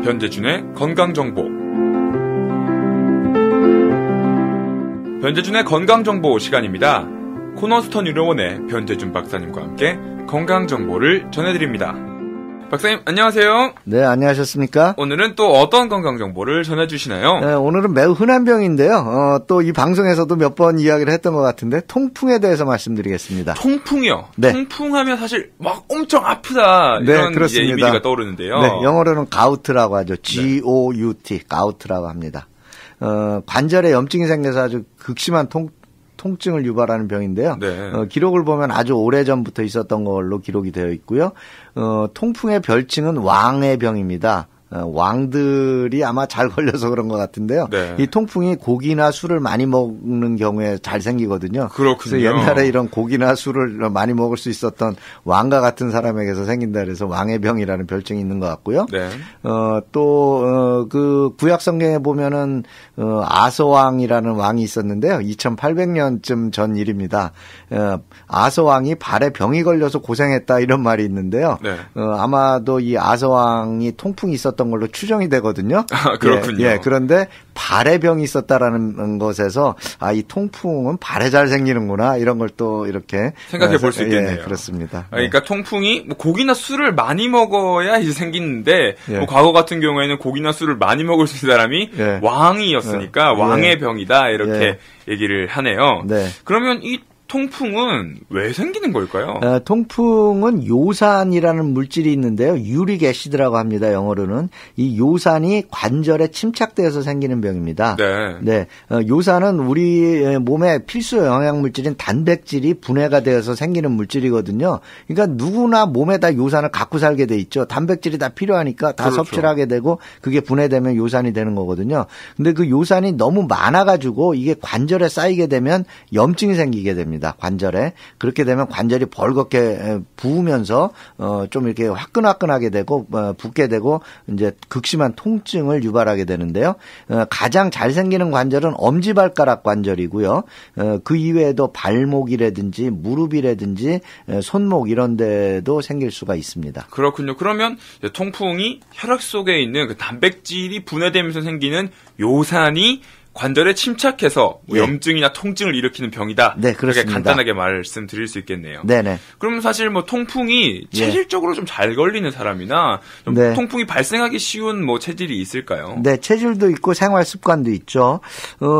변재준의 건강정보. 변재준의 건강정보 시간입니다. 코너스턴 의료원의 변재준 박사님과 함께 건강정보를 전해드립니다. 박사님 안녕하세요. 네, 안녕하셨습니까? 오늘은 또 어떤 건강정보를 전해주시나요? 네, 오늘은 매우 흔한 병인데요. 또 이 방송에서도 몇 번 이야기를 했던 것 같은데 통풍에 대해서 말씀드리겠습니다. 통풍이요? 네. 통풍하면 사실 막 엄청 아프다 이런 네, 그렇습니다. 이제 이미지가 떠오르는데요. 네, 영어로는 가우트라고 하죠. G-O-U-T, 가우트라고 합니다. 관절에 염증이 생겨서 아주 극심한 통증을 유발하는 병인데요. 네. 기록을 보면 아주 오래전부터 있었던 걸로 기록이 되어 있고요. 통풍의 별칭은 왕의 병입니다. 왕들이 아마 잘 걸려서 그런 것 같은데요. 네. 이 통풍이 고기나 술을 많이 먹는 경우에 잘 생기거든요. 그렇군요. 그래서 옛날에 이런 고기나 술을 많이 먹을 수 있었던 왕과 같은 사람에게서 생긴다 그래서 왕의 병이라는 별칭이 있는 것 같고요. 네. 그 구약 성경에 보면은 아서왕이라는 왕이 있었는데요. 2800년쯤 전 일입니다. 아서왕이 발에 병이 걸려서 고생했다 이런 말이 있는데요. 네. 아마도 이 아서왕이 통풍이 있었던 걸로 추정이 되거든요. 아, 그렇군요. 예, 그런데 발에 병이 있었다라는 것에서 이 통풍은 발에 잘 생기는구나 이런 걸 또 이렇게 생각해 볼 수 있겠네요. 예, 그렇습니다. 그러니까 통풍이 뭐 고기나 술을 많이 먹어야 이제 생기는데 예. 뭐 과거 같은 경우에는 고기나 술을 많이 먹을 수 있는 사람이 예. 왕이었으니까 예. 왕의 병이다 이렇게 얘기를 하네요. 네. 그러면 이 통풍은 왜 생기는 걸까요? 통풍은 요산이라는 물질이 있는데요. 유릭 애시드라고 합니다. 영어로는. 이 요산이 관절에 침착돼서 생기는 병입니다. 네. 네. 요산은 우리 몸의 필수 영양물질인 단백질이 분해가 되어서 생기는 물질이거든요. 그러니까 누구나 몸에다 요산을 갖고 살게 돼 있죠. 단백질이 다 필요하니까 다 그렇죠. 섭취를 하게 되고 그게 분해되면 요산이 되는 거거든요. 근데 그 요산이 너무 많아가지고 이게 관절에 쌓이게 되면 염증이 생기게 됩니다. 관절에. 그렇게 되면 관절이 벌겋게 부으면서 좀 이렇게 화끈화끈하게 되고 붓게 되고 이제 극심한 통증을 유발하게 되는데요. 가장 잘 생기는 관절은 엄지발가락 관절이고요. 그 이외에도 발목이라든지 무릎이라든지 손목 이런 데도 생길 수가 있습니다. 그렇군요. 그러면 통풍이 혈액 속에 있는 그 단백질이 분해되면서 생기는 요산이 관절에 침착해서 뭐 예. 염증이나 통증을 일으키는 병이다. 네, 그렇게 그렇습니다. 간단하게 말씀드릴 수 있겠네요. 네네. 그럼 사실 뭐 통풍이 체질적으로 좀 잘 걸리는 사람이나 좀 네. 통풍이 발생하기 쉬운 뭐 체질이 있을까요? 네, 체질도 있고 생활 습관도 있죠.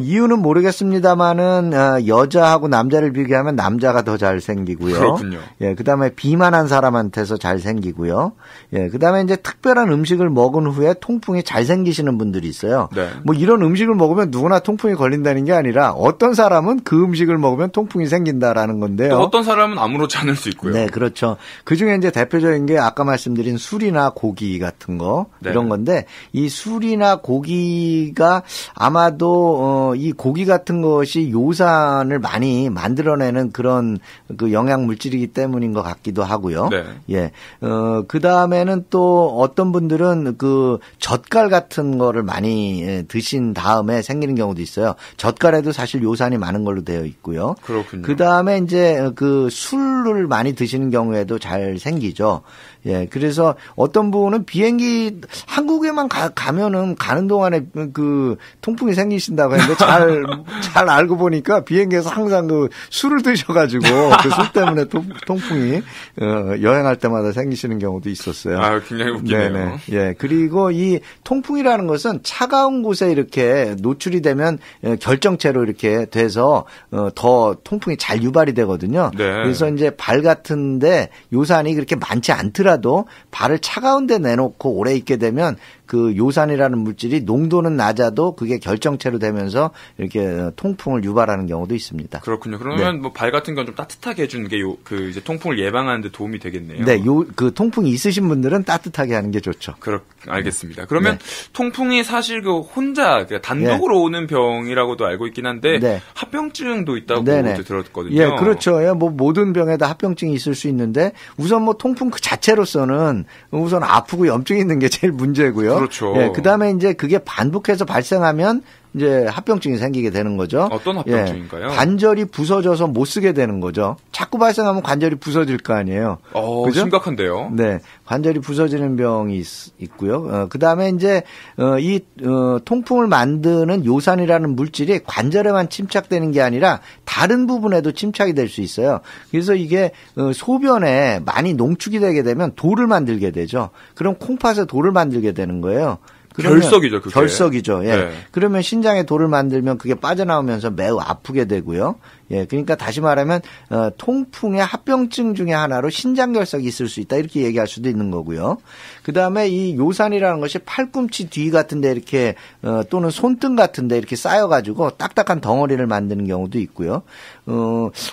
이유는 모르겠습니다만은 여자하고 남자를 비교하면 남자가 더 잘 생기고요. 그렇군요. 예, 그다음에 비만한 사람한테서 잘 생기고요. 예, 그다음에 이제 특별한 음식을 먹은 후에 통풍이 잘 생기시는 분들이 있어요. 네. 뭐 이런 음식을 먹으면 누구나 통풍이 걸린다는 게 아니라 어떤 사람은 그 음식을 먹으면 통풍이 생긴다라는 건데요. 또 어떤 사람은 아무렇지 않을 수 있고요. 네, 그렇죠. 그 중에 이제 대표적인 게 아까 말씀드린 술이나 고기 같은 거 네. 이런 건데 이 술이나 고기가 아마도 이 고기 같은 것이 요산을 많이 만들어내는 그런 그 영양 물질이기 때문인 것 같기도 하고요. 네. 예. 그 다음에는 또 어떤 분들은 그 젓갈 같은 거를 많이 드신 다음에 생기는 경우도 있어요. 젓갈에도 사실 요산이 많은 걸로 되어 있고요. 그렇군요. 그 다음에 이제 그 술을 많이 드시는 경우에도 잘 생기죠. 예, 그래서 어떤 분은 비행기 한국에만 가면은 가는 동안에 그 통풍이 생기신다고 했는데 잘 알고 보니까 비행기에서 항상 그 술을 드셔가지고 그 술 때문에 통풍이 여행할 때마다 생기시는 경우도 있었어요. 아, 굉장히 웃기네요. 네네. 예, 그리고 이 통풍이라는 것은 차가운 곳에 이렇게 노출이 되면 결정체로 이렇게 돼서 더 통풍이 잘 유발이 되거든요. 네. 그래서 이제 발 같은데 요산이 그렇게 많지 않더라도 발을 차가운 데 내놓고 오래 있게 되면 그 요산이라는 물질이 농도는 낮아도 그게 결정체로 되면서 이렇게 통풍을 유발하는 경우도 있습니다. 그렇군요. 그러면 뭐 발 같은 건 좀 따뜻하게 해주는 게 그 이제 통풍을 예방하는 데 도움이 되겠네요. 네, 그 통풍이 있으신 분들은 따뜻하게 하는 게 좋죠. 알겠습니다. 그러면 통풍이 사실 그 혼자 단독으로 오는 병이라고도 알고 있긴 한데 네. 합병증도 있다고 들었거든요. 예, 그렇죠. 예, 뭐 모든 병에 다 합병증이 있을 수 있는데 우선 뭐 통풍 그 자체로서는 우선 아프고 염증이 있는 게 제일 문제고요. 그렇죠. 예, 그다음에 이제 그게 반복해서 발생하면 이제 합병증이 생기게 되는 거죠. 어떤 합병증인가요? 관절이 부서져서 못 쓰게 되는 거죠. 자꾸 발생하면 관절이 부서질 거 아니에요. 그죠? 심각한데요. 네, 관절이 부서지는 병이 있고요. 그다음에 이제 이 통풍을 만드는 요산이라는 물질이 관절에만 침착되는 게 아니라 다른 부분에도 침착이 될 수 있어요. 그래서 이게 소변에 많이 농축이 되게 되면 돌을 만들게 되죠. 그럼 콩팥에 돌을 만들게 되는 거예요. 결석이죠, 그게. 결석이죠. 예. 네. 그러면 신장에 돌을 만들면 그게 빠져나오면서 매우 아프게 되고요. 예. 그러니까 다시 말하면 통풍의 합병증 중에 하나로 신장결석이 있을 수 있다 이렇게 얘기할 수도 있는 거고요. 그다음에 이 요산이라는 것이 팔꿈치 뒤 같은데 이렇게 또는 손등 같은데 이렇게 쌓여가지고 딱딱한 덩어리를 만드는 경우도 있고요.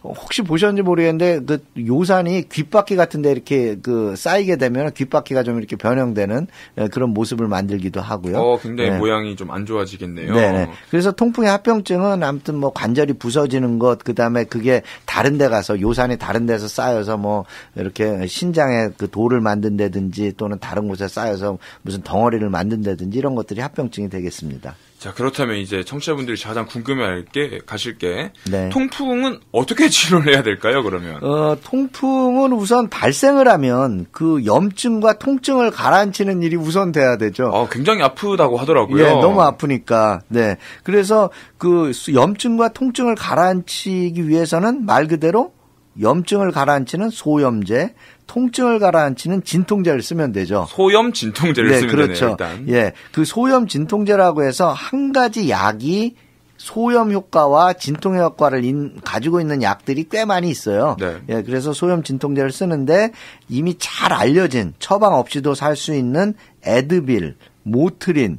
혹시 보셨는지 모르겠는데 그 요산이 귓바퀴 같은데 이렇게 쌓이게 되면 귓바퀴가 좀 이렇게 변형되는 그런 모습을 만들기도 하고요. 굉장히 네. 모양이 좀 안 좋아지겠네요. 네네. 그래서 통풍의 합병증은 아무튼 뭐 관절이 부서지는 것, 그 다음에 그게 다른 데 가서 요산이 다른 데서 쌓여서 뭐 이렇게 신장에 그 돌을 만든다든지 또는 다른 곳에 쌓여서 무슨 덩어리를 만든다든지 이런 것들이 합병증이 되겠습니다. 자, 그렇다면 이제 청취자분들이 가장 궁금해할 게, 네. 통풍은 어떻게 치료를 해야 될까요, 그러면? 통풍은 우선 발생을 하면 그 염증과 통증을 가라앉히는 일이 우선 돼야 되죠. 굉장히 아프다고 하더라고요. 예, 너무 아프니까. 네. 그래서 그 염증과 통증을 가라앉히기 위해서는 말 그대로 염증을 가라앉히는 소염제, 통증을 가라앉히는 진통제를 쓰면 되죠. 소염 진통제를 네, 쓰면 그렇죠. 되네요, 일단. 예, 그 소염 진통제라고 해서 한 가지 약이 소염 효과와 진통 효과를 가지고 있는 약들이 꽤 많이 있어요. 네. 예, 그래서 소염 진통제를 쓰는데 이미 잘 알려진 처방 없이도 살 수 있는 에드빌, 모트린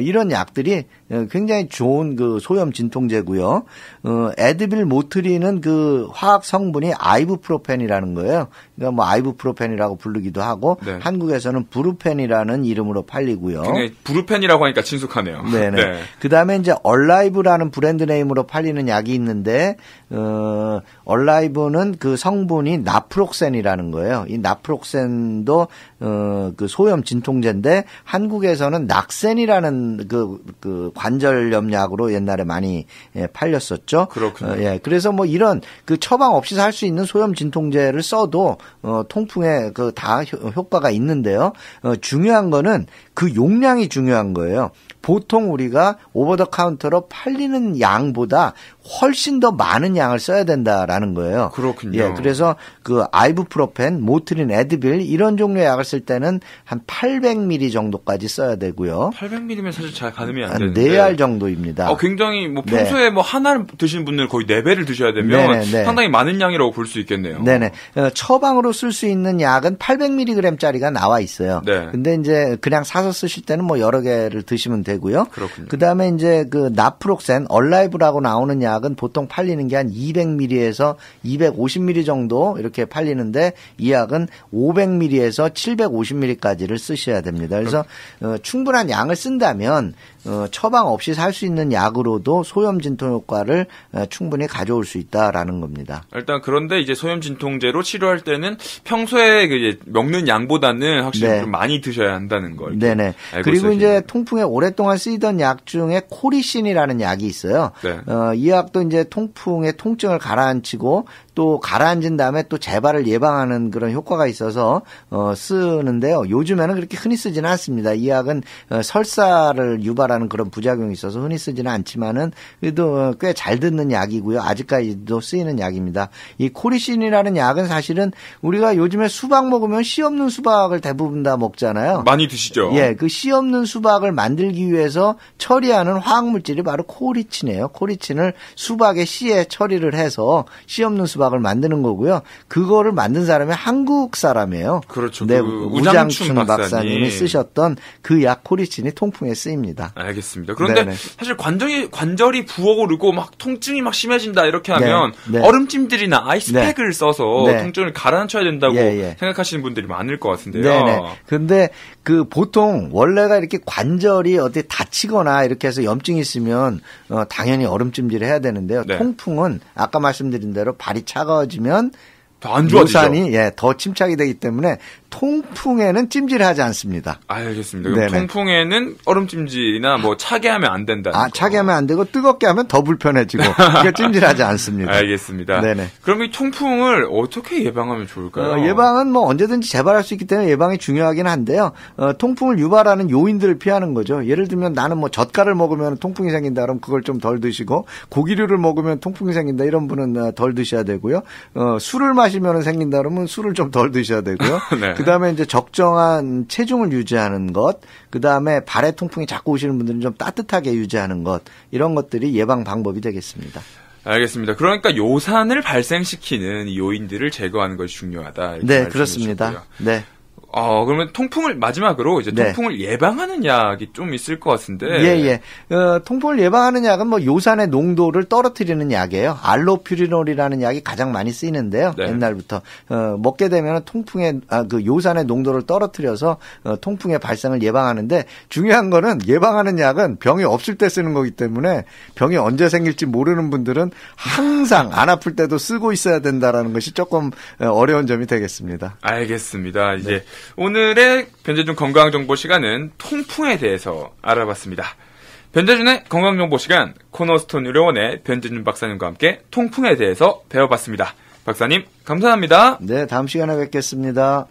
이런 약들이 굉장히 좋은 그 소염 진통제고요. 에드빌 모트린은 그 화학 성분이 아이부프로펜이라는 거예요. 그러니까 뭐 아이부프로펜이라고 부르기도 하고 네. 한국에서는 브루펜이라는 이름으로 팔리고요. 굉장히 브루펜이라고 하니까 친숙하네요. 네네. 네. 그다음에 이제 얼라이브라는 브랜드 네임으로 팔리는 약이 있는데 얼라이브는 그 성분이 나프록센이라는 거예요. 이 나프록센도 그 소염 진통제인데 한국에서는 낙센이라는 그 관절염 약으로 옛날에 많이 팔렸었죠. 그렇군요. 예. 그래서 뭐 이런 그 처방 없이 살 수 있는 소염 진통제를 써도 통풍에 그 다 효과가 있는데요. 중요한 거는 그 용량이 중요한 거예요. 보통 우리가 오버 더 카운터로 팔리는 양보다 훨씬 더 많은 양을 써야 된다라는 거예요. 그렇군요. 예, 그래서 그 아이부프로펜, 모트린, 에드빌 이런 종류의 약을 쓸 때는 한 800ml 정도까지 써야 되고요. 800ml면 사실 잘 가늠이 안 한 되는데. 4알 정도입니다. 굉장히 뭐 평소에 뭐 하나를 드시는 분들 거의 4배를 드셔야 되면 네네. 상당히 많은 양이라고 볼 수 있겠네요. 네네. 처방으로 쓸 수 있는 약은 800mg짜리가 나와 있어요. 네. 근데 이제 그냥 사서 쓰실 때는 뭐 여러 개를 드시면 되고요. 그렇군요. 그다음에 이제 그 나프록센, 얼라이브라고 나오는 약은 보통 팔리는 게 한 200ml에서 250ml 정도 이렇게 팔리는데 이 약은 500ml에서 750ml까지를 쓰셔야 됩니다. 그래서 충분한 양을 쓴다면 처방 없이 살 수 있는 약으로도 소염 진통 효과를 충분히 가져올 수 있다라는 겁니다. 일단 그런데 이제 소염 진통제로 치료할 때는 평소에 이제 먹는 양보다는 확실히 네. 좀 많이 드셔야 한다는 걸. 네네. 그리고 이제 통풍에 오랫동안 쓰이던 약 중에 코리신이라는 약이 있어요. 네. 이 약도 이제 통풍의 통증을 가라앉히고 또 가라앉은 다음에 또 재발을 예방하는 그런 효과가 있어서 쓰는데요. 요즘에는 그렇게 흔히 쓰지는 않습니다. 이 약은 설사를 유발하는 그런 부작용이 있어서 흔히 쓰지는 않지만은 그래도 꽤 잘 듣는 약이고요. 아직까지도 쓰이는 약입니다. 이 코리신이라는 약은 사실은 우리가 요즘에 수박 먹으면 씨 없는 수박을 대부분 다 먹잖아요. 많이 드시죠. 예, 그 씨 없는 수박을 만들기 위해서 처리하는 화학 물질이 바로 코리친이에요. 코리친을 수박의 씨에 처리를 해서 씨 없는 수박을 만드는 거고요. 그거를 만든 사람이 한국 사람이에요. 그렇죠. 네, 그 우장춘 박사님이 쓰셨던 그 약 코리친이 통풍에 쓰입니다. 알겠습니다. 그런데 네네. 사실 관절이 부어오르고 막 통증이 막 심해진다 이렇게 하면 네. 얼음찜질이나 아이스팩을 써서 네. 통증을 가라앉혀야 된다고 예. 생각하시는 분들이 많을 것 같은데요. 네네. 근데 그 보통 원래가 이렇게 관절이 어디 다치거나 이렇게 해서 염증이 있으면 당연히 얼음찜질을 해야 되는데요. 네. 통풍은 아까 말씀드린 대로 발이 차가워지면 더 안 좋아지죠. 요산이 더 침착이 되기 때문에 통풍에는 찜질하지 않습니다. 알겠습니다. 그럼 통풍에는 얼음찜질이나 뭐 차게 하면 안 된다. 차게 하면 안 되고 뜨겁게 하면 더 불편해지고 그러니까 찜질하지 않습니다. 알겠습니다. 네네. 그럼 이 통풍을 어떻게 예방하면 좋을까요? 예방은 뭐 언제든지 재발할 수 있기 때문에 예방이 중요하긴 한데요. 통풍을 유발하는 요인들을 피하는 거죠. 예를 들면 나는 뭐 젓갈을 먹으면 통풍이 생긴다 그러면 그걸 좀 덜 드시고 고기류를 먹으면 통풍이 생긴다 이런 분은 덜 드셔야 되고요. 술을 마시면 생긴다 그러면 술을 좀 덜 드셔야 되고요. 네. 그다음에 이제 적정한 체중을 유지하는 것, 그다음에 발에 통풍이 자꾸 오시는 분들은 좀 따뜻하게 유지하는 것, 이런 것들이 예방 방법이 되겠습니다. 알겠습니다. 그러니까 요산을 발생시키는 이 요인들을 제거하는 것이 중요하다. 네, 그렇습니다. 네. 그러면 통풍을 마지막으로 이제 통풍을 예방하는 약이 좀 있을 것 같은데. 예. 통풍을 예방하는 약은 뭐 요산의 농도를 떨어뜨리는 약이에요. 알로퓨리놀이라는 약이 가장 많이 쓰이는데요. 네. 옛날부터 먹게 되면 통풍의 그 요산의 농도를 떨어뜨려서 통풍의 발생을 예방하는데 중요한 거는 예방하는 약은 병이 없을 때 쓰는 거기 때문에 병이 언제 생길지 모르는 분들은 항상 안 아플 때도 쓰고 있어야 된다라는 것이 조금 어려운 점이 되겠습니다. 알겠습니다. 이제 네. 오늘의 변재준 건강정보 시간은 통풍에 대해서 알아봤습니다. 변재준의 건강정보 시간, 코너스톤 의료원의 변재준 박사님과 함께 통풍에 대해서 배워봤습니다. 박사님, 감사합니다. 네, 다음 시간에 뵙겠습니다.